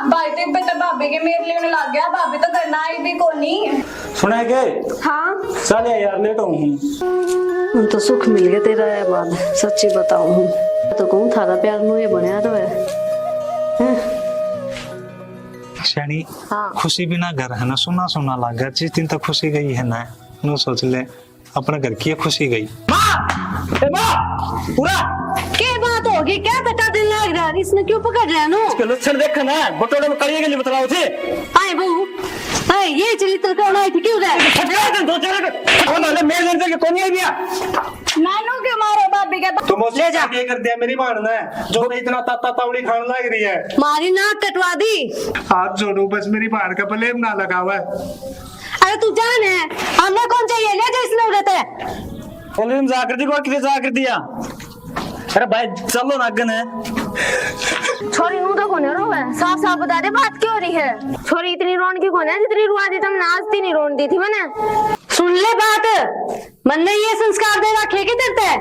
भाई तो पे तो भाभी के मेरे लिए लग गया, भाभी तो करना आई भी कोनी। सुना है के? हाँ चल यार लेट हूँ। तो सुख मिल गया तेरा है बाद, सच्ची बताऊं हूँ तो कहूँ थारा प्यार नु ये बनया तो है। शनी हाँ खुशी बिना घर है ना सुना सुना लगा, जिस दिन तक खुशी गई है ना नो सोच ले अपने घर की खुशी गई। पूरा क्या बात होगी, क्या बेटा दिन लग रहा है, इसने क्यों पकड़ रहा है नो? इसके लक्षण देखा ना, बटोरे में कड़िए के लिए बतलाओ थे। आए बहू आए, ये चरित्र कौन आई थी, क्यों रहा? दो चार मेरे घर के कौन आई दिया? नानू के मारो भाभी के तुम ले जा के कर दिया मेरी मान ने, जो इतना ताता तावड़ी खाने लग रही है। मारी नाक कटवा दी। हाथ जोड़ो बस, मेरी बहन का ब्लेम ना लगा हुआ है। अरे तू जान है हमें कौन चाहिए, ले जा इसने रहता है। बोले जागृति को किसे जाकर दिया? अरे भाई चलो नागन है। छोरी नू तो कौन है रो है, साफ साफ बता दे बात क्यों हो रही है। छोरी इतनी रोन की कौन है, जितनी रुआ दी तुमने आज तीन रोन दी थी मैंने। सुन ले बात, मन ने ये संस्कार दे रखे कि देते है।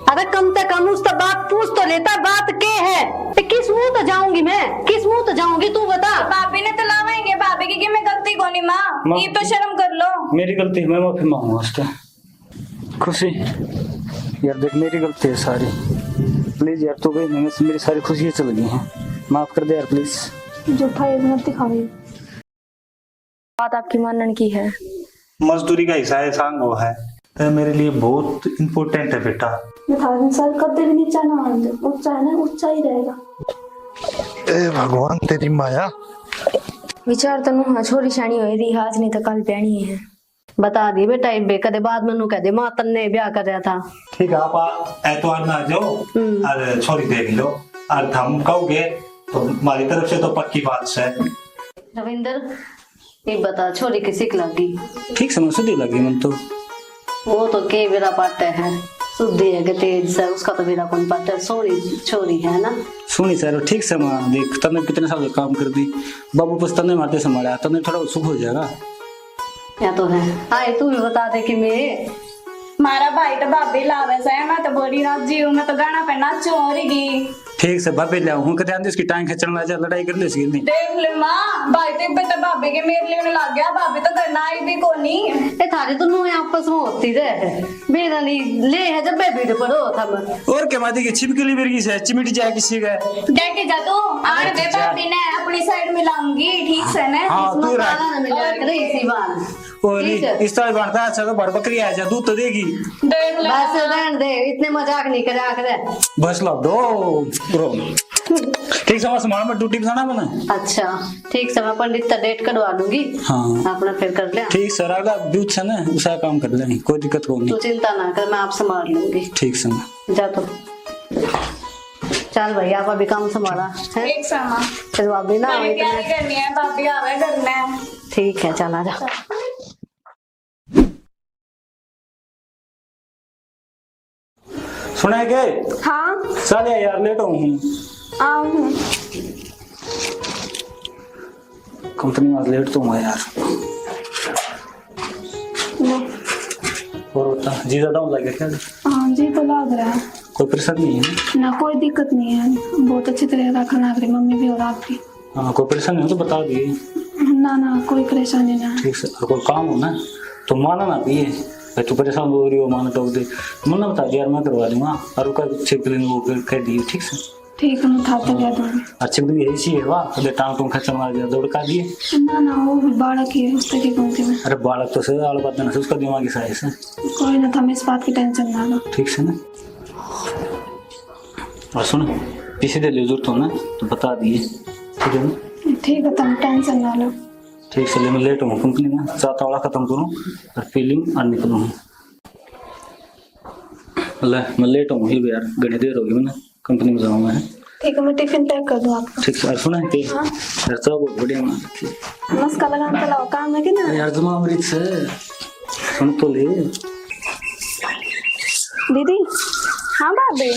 अरे कम से कम उसका बात पूछ तो लेता, बात के है किस मुंह तो जाऊंगी मैं, किस मुंह तो जाऊंगी तू बता। भाभी ने तो लावेंगे, भाभी की मैं गलती कोनी माँ, ये तो शर्म कर लो। मेरी गलती, मैं माफी मांगूंगा उससे। खुशी यार देख मेरी गलती है सारी, प्लीज यार, तो गई मेरी सारी खुशियाँ चल गई हैं, माफ कर दे यार प्लीज। झूठा मत दिखाओ, बात आपकी मानने की है। मजदूरी का हिस्सा है सांग वो है, तो मेरे लिए बहुत इम्पोर्टेंट है बेटा। सर कदे भी नीचा ना मान दे, ऊंचा है ना ऊंचा ही रहेगा। ए भगवान तेरी माया। विचार तो नु छोरी शानी होई रही आज नहीं तो कल प्यानी है। बता दी बेटा इबे कदे बाद में नू कह दे मां तन्ने ब्याह कर रहा था। ठीक है आप एतवार में आ जाओ और छोरी देख लो, और हम कहोगे तो हमारी तरफ से तो पक्की बात है। रविंदर ये बता छोरी किसी की लगी? ठीक समझ सुधी लगी मन तो। वो तो के बेरा पाटे है, शुद्धि है के तेज से, उसका तो बेरा कौन पाटे, सोरी छोरी है ना। सुनी सर ठीक से मां, देख तने कितने साल काम कर दी, बाबू बस तने मारते संभाला, तने थोड़ा सुख हो जाएगा। या तो है आए तू भी बता दे कि मैं मारा भाई तो भाभी लावे से, मैं तो बोली राजी हूँ, मैं तो गाना पे नाचूं और ही। ठीक से भाभी ले हूं कदे आंदी उसकी टांग खींचने लगा, लड़ाई कर ले इसकी नहीं। देख ले माँ, भाई तो पे तो भाभी के मेरे लिए लग गया, भाभी तो करना आई भी कोनी। ए थारे तो नु आपस में होती रहे बेरा नहीं ले है जब बेबी पड़ो था मैं। और क्या माती की छिपकली मेरी से चिमिट जाए किसी का देखे जा तू आड़ दे, भाभी ने अपनी साइड मिलाऊंगी ठीक से ना। हां तू इसमें रख काला ना मिला करे इसी बार ओली इस तरह बनता है, चलो बड़ बकरी आ जा दूध तो देगी। देख ले बस रहने दे, इतने मजाक नहीं करा करे। बस लो दो ब्रो। ठीक समझ समार में ड्यूटी बना बना। अच्छा ठीक से मैं पंडित का डेट कटवा दूंगी। हाँ अपना फिर कर ले। ठीक सर अगला दूध से ना उसा काम कर ले, कोई दिक्कत को तू नहीं। चिंता ना कर, मैं आप संभाल लूंगी। ठीक से जा तो चल भाई, आप अभी काम संभाला है। एक समा चल भाभी ना मैंने क्या करनी है, भाभी आवे करना है। ठीक है चल आ जा। सुना है के? हाँ चल यार लेट हूँ। आऊँ कंपनी में लेट तो हूँ यार। और बता जी ज्यादा लगे क्या? हाँ जी तो लग रहा है, कोई परेशानी नहीं है ना कोई दिक्कत नहीं है, बहुत अच्छी तरह का खाना करी मम्मी भी और आप भी। हाँ कोई परेशानी हो तो बता दिए। ना ना कोई परेशानी ना। ठीक से और कोई काम हो ना तो माना ना पिए भाई, तू परेशान हो रही हो माना टोक दे, मन बता दिया यार मैं करवा दूंगा और उसका छिपकली वो कह दिए। ठीक से ठीक है मैं था तो कह दूंगी। अच्छी भी यही सी है वाह, तो टांग टूंग खच्चा मार दिया दौड़ का दिए। ना ना वो भी बालक ही है, उस तक कहूँगी मैं। अरे बालक तो से आल बात ना से उसका दिमाग ऐसा है। कोई ना था, मैं इस बात की टेंशन ना लो। ठीक से ना। और सुन पीछे दे ले जरूरत हो ना तो बता दिए, ठीक है ना। ठीक है तुम टेंशन ना लो। ठीक से मैं लेट हूँ कंपनी में, चाहता वाला खत्म करूँ और फीलिंग और निकलूँ। मैं लेट हूँ यार, घनी देर होगी मैंने कंपनी में जाऊँगा। ठीक है मैं टिफिन पैक कर दूँ आपको। ठीक है सुना है खर्चा बहुत बढ़िया बना रखी है। मस्का लगाने तो लाओ काम है कि ना यार जमा अमृत से सुन तो ले। दीदी। हाँ भाभी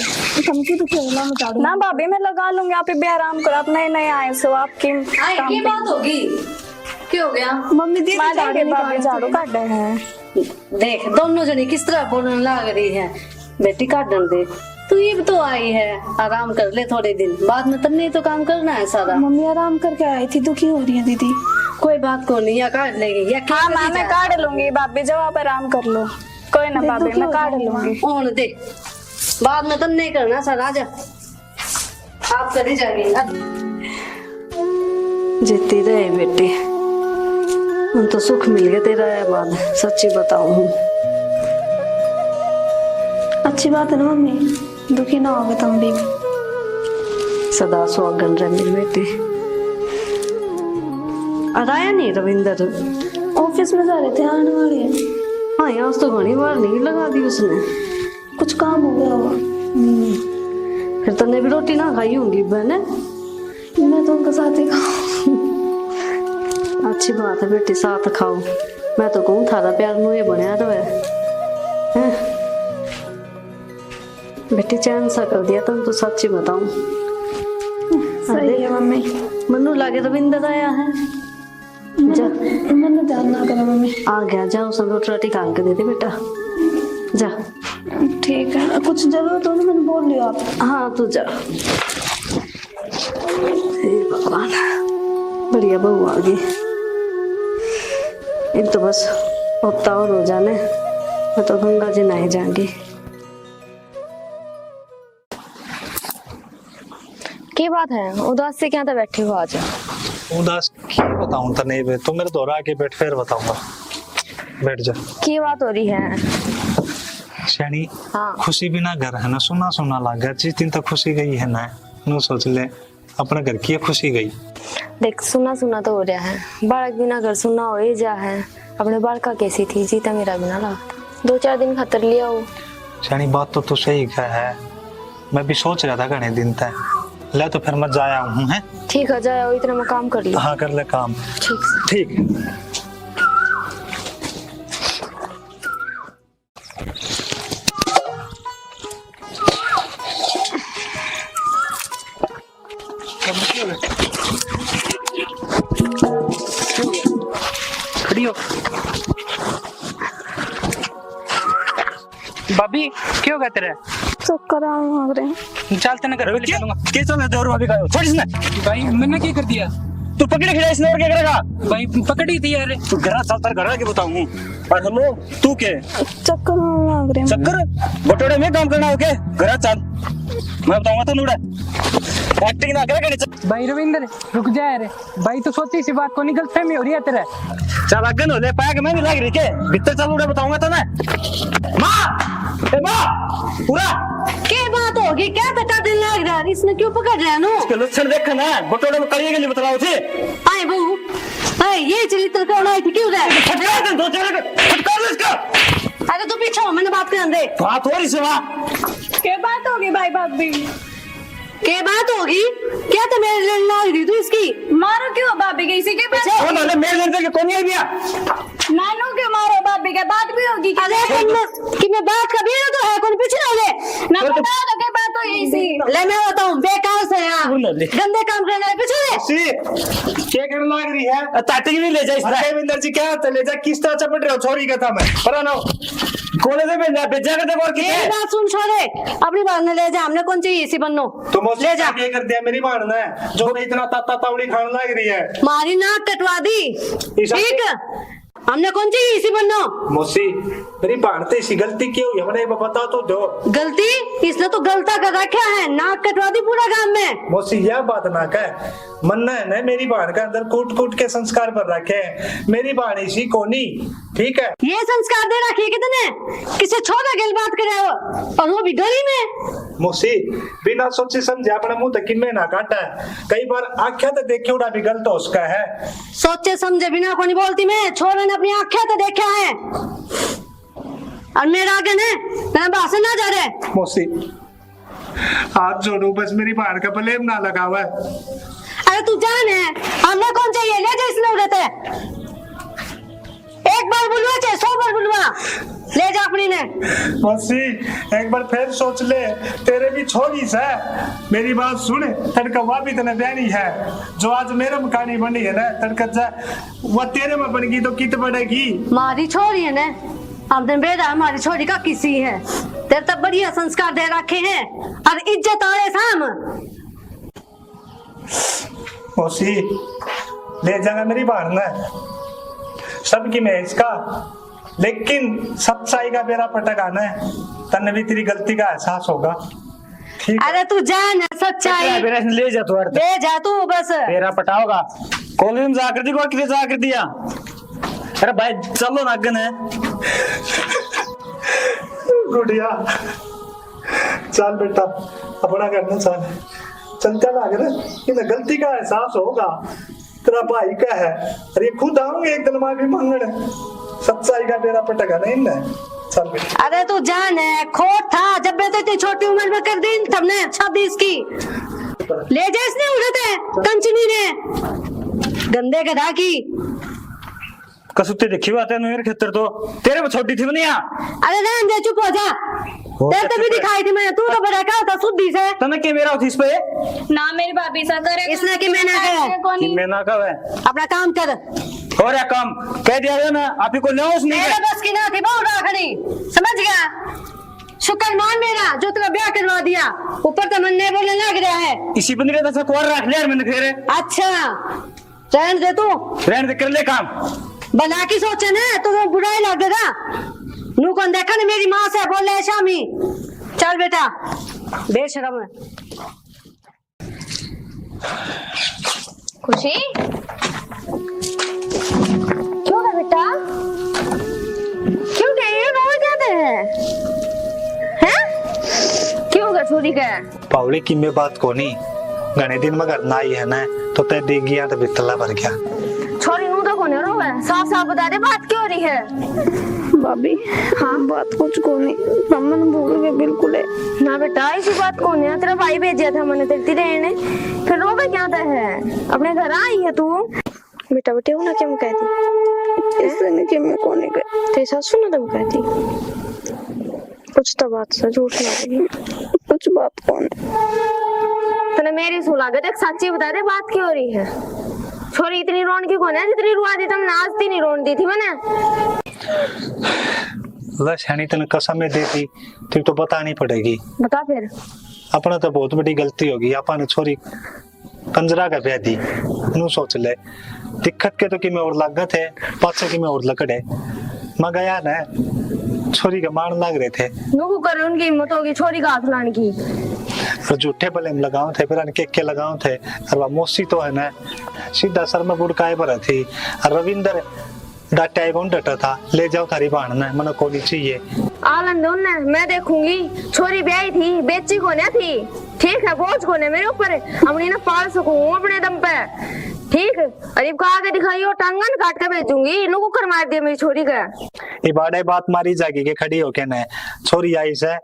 धमकी तो खेलना मचा दो ना भाभी मैं लगा लूंगी, आप भी आराम करो, आप नए नए आए सो आपकी की बात होगी, क्या हो गया? मम्मी दी भाभी झाड़ू काट रहे हैं। देख दोनों जने किस तरह बोलने लग रही है, बेटी काटन दे। तू ये तो आई है, आराम कर ले थोड़े दिन, बाद में तन्ने तो काम करना है सारा। मम्मी आराम करके आई थी, दुखी हो रही है दीदी। कोई बात को नहीं, या काट लेगी या हाँ माँ मैं काट लूंगी, भाभी जब आप आराम कर लो। कोई ना भाभी मैं काट लूंगी। ओन दे, बाद में तन्ने करना सारा। आजा आप करी जाएगी। जीती रहे बेटी, उन तो सुख मिल गया तेरा है बाद, सच्ची बताऊं। अच्छी बात है ना मम्मी, दुखी ना होगे तुम भी। सदा सुहागन रहे मेरी बेटी। आया नहीं रविंदर? ऑफिस में जा रहे थे, आने वाले हैं। हाँ यहाँ तो घनी बार नहीं लगा दी उसने, कुछ काम हो गया होगा। फिर तन्ने भी रोटी ना खाई होंगी बहने। मैं तो उनके साथ ही खाऊं। अच्छी बात है बेटी, साथ खाओ। मैं तो कहूँ थारा प्यार मुझे बनया तो है। बेटी चैन सा कर दिया तुम तो, सच्ची बताऊं। सही है मम्मी। मनु लागे रविंदर आया है। जा मैंने ध्यान ना करा मम्मी। आ गया, जा उसे रोटी रोटी खा के दे दे बेटा, जा। ठीक है, कुछ जरूरत हो तो मैंने बोल लिया आप। हाँ तू जा। हे भगवान, बढ़िया बहू आ गई। एक तो बस हफ्ता और हो जाने, मैं तो गंगा जी नहाए जाऊंगी। की बात है, उदास से क्या था बैठे हो आज? उदास क्या बताऊं तने बे, तू मेरे दोहरा के बैठ फिर बताऊंगा। बैठ जा। की बात हो रही है? शनी हाँ। खुशी बिना घर है ना, सुना सुना लगा। जिस दिन तक खुशी गई है ना, नु सोच ले अपने घर की खुशी गई। देख सुना सुना तो हो रहा है, बालक बिना घर सुना हो ही जा है। अपने बालका कैसी थी, जीता मेरा बिना लगता। 2-4 दिन खतर लिया हो। शनी बात तो तू सही कह है, मैं भी सोच रहा था घने दिन तक ले, तो फिर मैं जाया हूँ। है ठीक है, जाओ इतना में काम कर लो। हाँ कर ले काम। ठीक से। ठीक खड़ी हो भाभी, क्यों कहते रहे? चक्कर आ रहे हैं। चलते ना कर कैसा मैं दौड़ भाभी का छोड़ इसने। भाई मैंने क्या कर दिया? तू पकड़े खड़ा इसने और क्या करेगा? भाई पकड़ी थी यार। तू घर चल, तर घर के बताऊं। और हेलो तू के चक्कर आ रहे हैं। चक्कर बटोड़े में काम करना हो के घर चल, मैं बताऊंगा तो नूड़ा एक्टिंग ना करे। भाई रविंदर रुक जा यार, भाई तो सोची सी बात को निकल फहमी हो रही है तेरे। चल अगन हो ले पाया कि मैं भी लग रही के भीतर चल उड़ा बताऊंगा तो मैं। माँ ए माँ पूरा क्या बात होगी, क्या बता दिन लग रहा है, इसने क्यों पकड़ रहा है नो? इसके लक्षण देख ना, बटोड़े में करिए के लिए बतलाओ थे। आए बहू, आए ये चरित्र कौन आई थी, क्यों रहा? फटका दे दो चले फटका दे इसका। अरे तू पीछे हो, मैंने बात कर दे। बात हो रही से माँ, क्या बात होगी भाई भाभी? क्या बात होगी? क्या तो मेरे लड़ना रही तू इसकी? मारो क्यों भाभी के इसी के पास? वो ना मेरे लड़के के कौन आई दिया? नानू क्यों मारो भाभी के? बात भी होगी क्या? अरे कि मैं बात कभी ना तो है, कौन पीछे रहोगे? ना बता दो क्या बात हो इसी। ले मैं बताऊं, बेकार से यार गंदे काम करने वाले पीछे रहे। सी क्या करने लग रही है? ताटी भी ले जा इस देवेंद्र जी, क्या ले जा किस तरह चपट रहे हो छोरी का था मैं पर ना कोने से भेजा कर दे और किसे ये बात सुन छोड़े, अपनी बात में ले जा, हमने कौन चाहिए इसी बन्नो तुम ले जा। क्या कर दिया मेरी बाण ने जो मैं इतना ताता तावड़ी खाने लग रही है। मारी नाक कटवा दी, ठीक हमने कौन चाहिए इसी बन्नो। मौसी मेरी बाणते सी गलती क्यों हुई हमने बता तो दो। गलती इसने तो गलता कर रखा है, नाक कटवा दी पूरा गांव में। मौसी यह बात ना कह, मन्ना है ना मेरी बाण के अंदर कूट कूट के संस्कार पर रखे हैं, मेरी बाण इसी कोनी ठीक है। ये संस्कार दे रखी है कितने, किसे छोड़ा गल बात करे हो और वो भी गली में। मौसी बिना सोचे समझे अपने मुंह तक में ना काटा है, कई बार आख्या तो देखे उड़ा भी गलत हो उसका है। सोचे समझे बिना को नहीं बोलती मैं, छोरे ने अपनी आंखें तो देखा है और मेरा आगे ने मैं भाषण ना जा रहे। मौसी हाथ जोड़ू बस मेरी बाण का ब्लेम ना लगा हुआ है। अरे तू जान है हमने कौन चाहिए, ले जा इसमें उड़ते एक बार बुलवा चाहे 100 बार बुलवा, ले जा अपनी ने। मौसी एक बार फिर सोच ले, तेरे भी छोड़ी से मेरी बात सुन, तड़का वह भी तने देनी है जो आज मेरे मकानी बनी है ना, तड़का जा वह तेरे में बनेगी तो कित बढ़ेगी। मारी छोरी है ना, हमने बेटा हमारी छोरी का किसी है तेरे तो बढ़िया संस्कार दे रखे हैं और इज्जत आए साम। मौसी ले जाना मेरी बहन है, सबकी मैं इसका, लेकिन सच्चाई का बेरा पटक आना है, तन्ने भी तेरी गलती का एहसास होगा। ठीक है? अरे तू जान सच्चाई ले जा तू ले जा तू बस। तेरा पटाओगा कॉलेज में जाकर दी को कितने जाकर दिया। अरे भाई चलो नागन है। गुड़िया चल बेटा अपना करना चल, चलता लग रहा है, गलती का एहसास होगा, तेरा भाई का है, अरे खुद आऊंगे एक दिन माफी मांगने, सच्चाई का बेरा पटका नहीं ना। चल बेटा। अरे तू जान है खोट था जब मैं तो इतनी छोटी उम्र में कर दी तुमने शादी इसकी। ले जा इसने उड़ते कंचनी ने गंदे गधा की। कसुते देखी बात है मेरे खेतर तो तेरे में छोटी थी बनिया। अरे रहने दे चुप हो जा। तेरे तो भी दिखाई थी मैंने, तू तो बड़ा क्या होता शुद्धि से। तने के मेरा उठिस पे ना मेरी भाभी सा करे इसने कि मैं ना करे कि मैं ना कहे अपना काम कर। और या काम कह दिया है ना आप ही को ले उसने मेरे बस की ना थी बहुत राखनी, समझ गया। शुक्र मान मेरा जो तेरा ब्याह करवा दिया, ऊपर तो मन नहीं बोलने लग रहा है। इसी बंदे का कुआर रख लिया मैंने फिर। अच्छा रहने दे तू, रहने दे कर ले काम बना की सोचे ना तो बुराई लगेगा। नू कौन देखा ना मेरी माँ से बोले शामी। चल बेटा बेशरम है। खुशी क्यों है बेटा, क्यों गए रो जाते हैं? क्यों गए छोरी का पावली की में बात को नहीं, घने दिन में घर ना आई है ना तो तय देख गया तो बितला भर गया। छोरी नू तो कोने रोवे, साफ साफ बता दे बात क्यों हो रही है। भाभी हाँ बात कुछ को नहीं, मन भूल गए बिल्कुल है ना बेटा ऐसी बात कौन है, तेरा भाई भेजा था मैंने तेरी रहने, फिर रोवे क्या था है, अपने घर आई है तू। बेटा बेटे ना क्या कहती इसने कि मैं कोने गए तेरे सासू ने तुम कहती कुछ तो बात से झूठ ना लगी, कुछ बात कौन है। तने मेरी सुला गए देख सच्ची बता दे बात क्यों हो रही है। छोरी इतनी रोन की कौन है जितनी रुआ दी तुमने, आज नहीं रोन दी थी मैंने। लशानी तने कसम में देती तो तो बतानी पड़ेगी। बता फिर। अपना तो बहुत बड़ी गलती होगी, अपन छोरी कंजरा का ब्याह दी नू सोच ले, दिक्कत के तो कि मैं और लागत है पाछे की मैं और लकड़े मैं गया ना छोरी का मार लाग रहे थे। नुकू कर उनकी हिम्मत होगी छोरी का हाथ लाने की। और झूठे भले में लगाओ थे फिर अनके के लगाओ थे, और वह मौसी तो है ना सीधा सर में बुड़काए पर थी, और रविंदर डाटा कौन डटा था ले जाओ थारी बहन ना मन को नहीं चाहिए। आलंद उन्ने मैं देखूंगी, छोरी ब्याही थी बेची को ना थी, ठीक है बोझ को ना मेरे ऊपर अपनी ना पाल सकूं अपने दम पे, ठीक। अरे का आगे दिखाइयो टांगन काट के भेजूंगी, नुकू कर मार दिया मेरी छोरी का। ये बाड़े बात मारी जाएगी के खड़ी होके ना छोरी आई से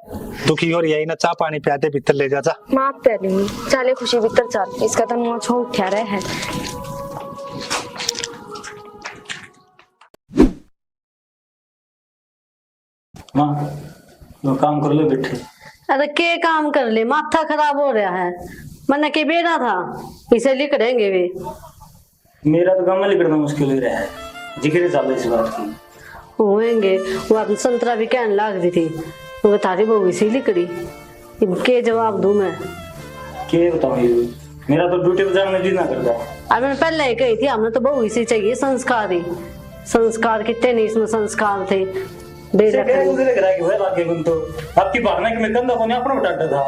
दुखी हो रही है ना, चाह पानी पियाते भीतर ले जा। माफ कर ली चले खुशी भीतर चल, इसका तो मुंह छोड़ उठा रहे है। मां तो काम कर ले बैठे। अरे के काम कर ले, माथा खराब हो रहा है, मैंने के बेरा था इसे लिख देंगे वे। मेरा तो काम लिखना मुश्किल हो रहा है, जिक्र चल इस बात की होएंगे। वो अपनी संतरा भी कहने लग रही थी, वो थारी बहू इसी लिखड़ी, के जवाब दूं मैं के बताऊं ये मेरा तो ड्यूटी पे जाने में जी ना करता। अब मैंने पहले ही कही थी हमने तो बहू इसी चाहिए, संस्कार ही संस्कार कितने नहीं इसमें संस्कार थे। आपकी भावना कि मैं कंधा कोने अपना उठाता था।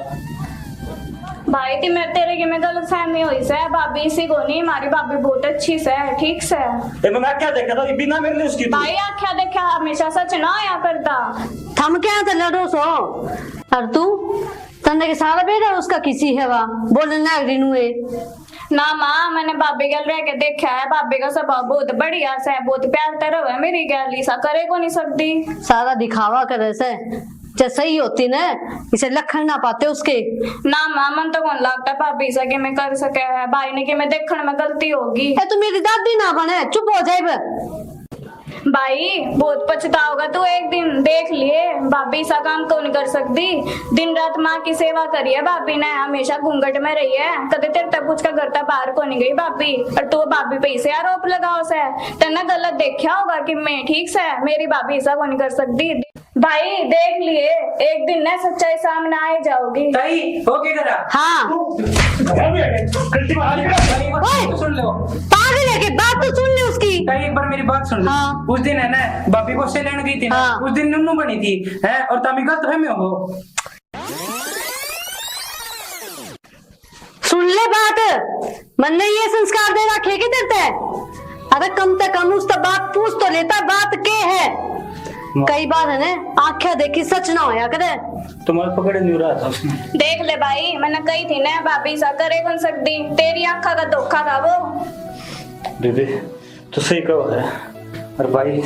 भाई थी मेरे तेरे की में गलत फहमी हुई से, भाभी इसी को नहीं, हमारी भाभी बहुत अच्छी से ठीक से। मैं क्या देखा था बिना मेरे लिए उसकी भाई आख्या देखा हमेशा सच ना आया करता। थम क्या था लड़ो सो, और तू तंदे के सारा बेटा उसका किसी है वा बोलने लग रही नुए। ना माँ मैंने भाभी गल रह के देखा है, भाभी का स्वभाव बहुत बढ़िया से, बहुत प्यार तरह है मेरी गल, ऐसा करे को नहीं सकती। सारा दिखावा करे से जैसे सही होती ना इसे लखन ना पाते उसके। ना माँ मन तो कौन लगता भाभी से कि मैं कर सके है, भाई ने कि मैं देखने में गलती होगी। तू मेरी दादी ना बने, चुप हो जाए। भाई बहुत पछताओगा तू एक दिन, देख लिए भाभी सा काम क्यों नहीं कर सकती, दिन रात माँ की सेवा करी है भाभी ने, हमेशा घूंघट में रही है, कदे तेरे तक पूछ कर घर तक बाहर को नहीं गई भाभी, और तू भाभी पे इसे आरोप लगाओ से, तेने गलत देखा होगा कि मैं ठीक से मेरी भाभी ऐसा को नहीं कर सकती। भाई देख लिए, एक दिन ना सच्चाई सामने आ ही जाओगी। ताई हो क्या करा? हाँ सुन लो पागल है के बात तो सुन ले उसकी। ताई, एक बार मेरी बात सुन लो। हाँ। उस दिन है ना भाभी को से लेने गई थी ना, हाँ। उस दिन नुन्नू बनी थी है, और तभी गलत फहमी हो। सुन ले बात, मन ने ये संस्कार दे रखे के देते है। अरे कम से कम उस बात पूछ तो लेता, बात के है। कई बार है ना आंखें देखी सच ना होया करे। तुम्हारे पकड़ नहीं रहा था उसने। देख ले भाई, मैंने कही थी ना भाभी सा करे बन सकती, तेरी आंखा का धोखा था वो। दीदी तो सही कहो है, और भाई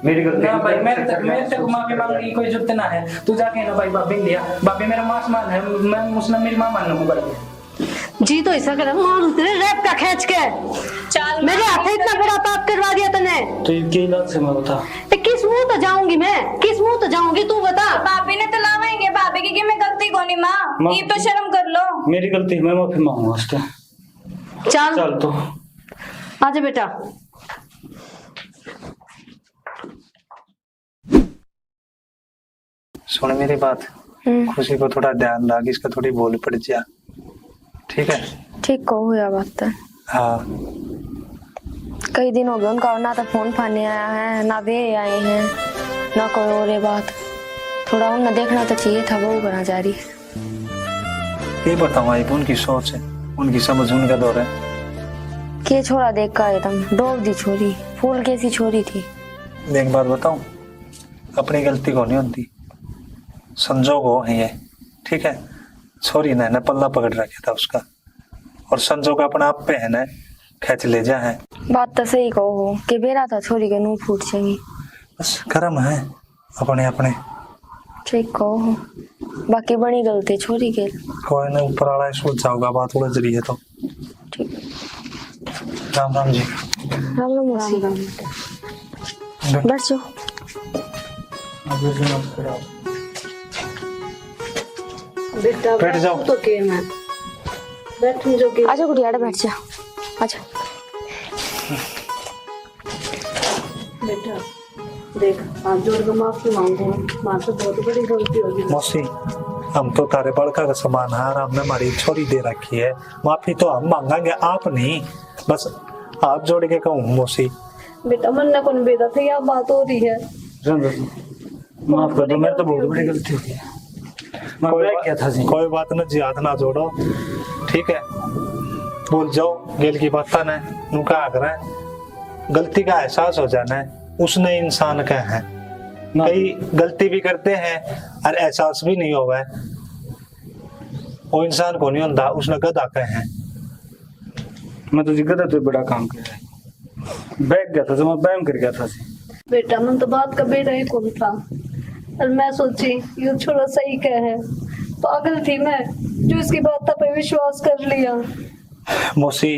मेरी गलती ना भाई, मेरे तक माफी मांगने की कोई जरूरत ना है। तू जाके ना भाई भाभी लिया, भाभी मेरा मां समान है, मैं मुस्लिम मेरी मां मान लूंगा भाई। जी तो ऐसा करे मार उतरे रेप का खींच के। चल मेरे हाथ इतना बड़ा पाप करवा दिया तूने। तो ये इलाज से मैं बता। किस मुंह तो जाऊंगी मैं, किस मुंह तो जाऊंगी तू बता। भाभी ने तो लावेंगे, भाभी की मैं गलती कोनी माँ, ये तो शर्म कर लो। मेरी गलती, मैं माफी मांगूंगा उससे। चल चल तो आजा बेटा। सुन मेरी बात, खुशी को थोड़ा ध्यान रख, इसका थोड़ी बोल पड़ जा, ठीक है? ठीक कहो या बात है। हाँ कई दिन हो गए उनका, ना तो फोन फाने आया है, ना वे आए हैं, ना कोई और ये बात। थोड़ा उन्हें देखना तो चाहिए था, वो करना जा रही है। ये बताओ भाई, उनकी सोच है, उनकी समझ, उनका दौर है। के छोरा देख का एकदम डोब दी छोरी, फूल कैसी छोरी थी। एक बात बताऊं, अपनी गलती को नहीं होती, संजोग हो है ये, ठीक है? छोरी ने पल्ला पकड़ रखा था उसका, और संजोग अपना आप पे है ना खेच ले जा है। बात तो सही कहो कि बेरा था छोरी के मुंह फूट जाएंगी। बस कर्म है अपने अपने। ठीक कहो, बाकी बड़ी गलती छोरी के। कोई ना, ऊपर वाला सोच जाओगा, बात उलझ रही है तो। ठीक। राम राम जी। राम राम मौसी। बैठ जाओ। बैठ जाओ। तो के मैं बैठ जो के। आजा गुड़िया बैठ जा, आजा। बेटा देख, हाथ जोड़ के माफी मांगो, मां से बहुत बड़ी गलती होगी। मौसी, हम तो तारे बड़का का समान है, हमने हमारी छोरी दे रखी है, माफी तो हम मांगेंगे, आप नहीं। बस हाथ जोड़ के कहूँ मौसी। बेटा मन ना कौन बेटा था, यह बात हो रही है। माफ कर दो, मेरे तो बहुत बड़ी गलती हो गई। क्या था जी? कोई बात ना जी, हाथ ना जोड़ो, ठीक है? भूल जाओ गेल की बात ना, नुका आकर गलती का एहसास हो जाना है, उसने इंसान का है। कई गलती भी करते हैं और एहसास भी नहीं होगा है, वो इंसान को नहीं होता, उसने गधा का है। मैं तो गधा तो बड़ा काम कर रहा है, बैठ गया था, मैं बैम कर गया था। बेटा मन तो बात का बेटा ही कौन था, और मैं सोची ये छोरा सही कह है, पागल थी मैं जो इसकी बात पे विश्वास कर लिया। मौसी,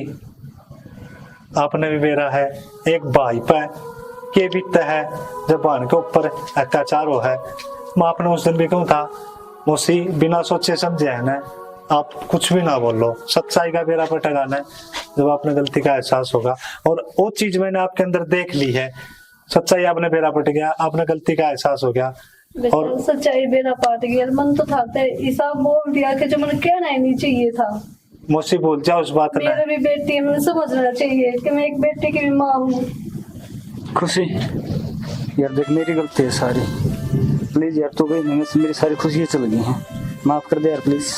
आपने भी मेरा है एक भाई पर के बीतता है जब बहन के ऊपर अत्याचार हो है। मैं आपने उस दिन भी कहूँ था मौसी, बिना सोचे समझे है ना, आप कुछ भी ना बोलो, सच्चाई का बेरा पर टगाना है जब आपने गलती का एहसास होगा। और वो चीज मैंने आपके अंदर देख ली है, सच्चाई आपने बेरा पट गया, आपने गलती का एहसास हो गया। और सच्चाई बेरा पाट गया, मन तो था हिसाब बोल दिया कि जो मैंने कहना ही नहीं चाहिए था। मौसी भूल जाओ उस बात में। मेरी भी बेटी है, मुझे समझना चाहिए कि मैं एक बेटी की भी माँ हूँ। खुशी यार देख, मेरी गलती है सारी, प्लीज यार, तू गई नहीं, मेरी सारी खुशियाँ चल गई हैं, माफ कर दे यार प्लीज।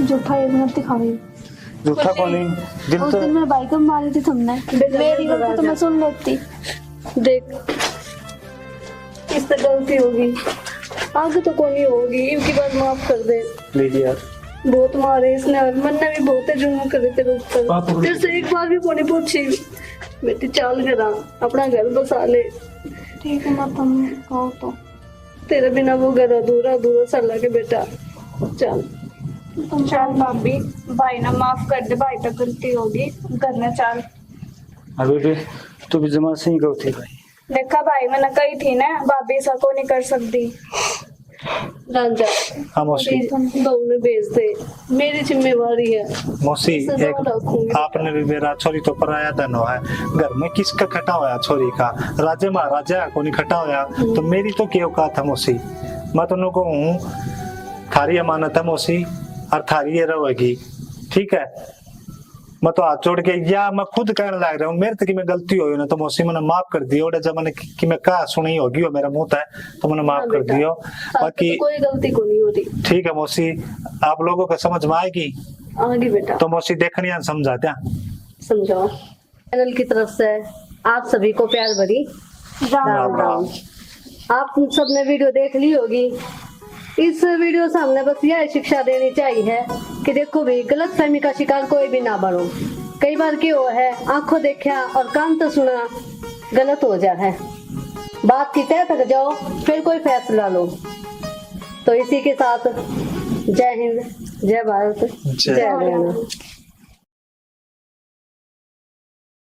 झूठा ये मत दिखाओ। झूठा को नहीं, दिल उस तो दिन मेरे भाई को मारी थी तुमने, मेरी गलती तो मैं सुन लेती। देख इससे गलती होगी, आगे तो कोई नहीं होगी, इनकी बात माफ कर दे। प्लीज यार। बहुत मारे इसने, और मन ने भी बहुत जुल्म करे तेरे ऊपर, तेरे से एक बार भी कोनी पूछी। बेटी चाल करा, अपना घर बसा ले। ठीक है मत तुम कहो तो। तेरे बिना वो घर अधूरा अधूरा सा लगे बेटा। चल चल भाभी, भाई ना माफ कर दे, भाई तो गलती होगी, करना चल। अभी भी तू भी जमा से ही गई थी भाई। देखा भाई, मैंने कही थी ना भाभी ऐसा को नहीं कर सकती। रांझा हाँ मौसी। बहू ने भेज दे, मेरी जिम्मेवारी है। मौसी सदा एक रखूंगी। आपने भी मेरा छोरी तो पराया धन है, घर में किसका खटा होया छोरी का, राजे महाराजा को नहीं खटा होया, तो मेरी तो क्या औकात है मौसी। मैं तो कहूँ थारी अमानत है मौसी, और थारी ये रहेगी, ठीक है। मैं तो हाथ जोड़ के या मैं खुद कहने लग रहा हूँ, मेरे तक में गलती हुई ना तो मौसी मैंने माफ कर दियो, और जब मैंने कि मैं कहा सुनी होगी और मेरा मुंह है तो मैंने माफ कर दियो। बाकी कोई गलती को नहीं हो रही। ठीक है मौसी, आप लोगों को समझ में आएगी आगे बेटा तो मौसी देखनी समझाते हैं। समझाओ। चैनल की तरफ से आप सभी को प्यार भरी राम राम। आप सबने वीडियो देख ली होगी। इस वीडियो से हमने बस यह शिक्षा देनी चाहिए है कि देखो भी गलत फहमी का शिकार कोई भी ना बनो। कई बार क्या हुआ है, आंखों देखा और कान तो सुना गलत हो जा है, बात की तय तक जाओ फिर कोई फैसला लो। तो इसी के साथ जय हिंद, जय भारत, जय हरियाणा।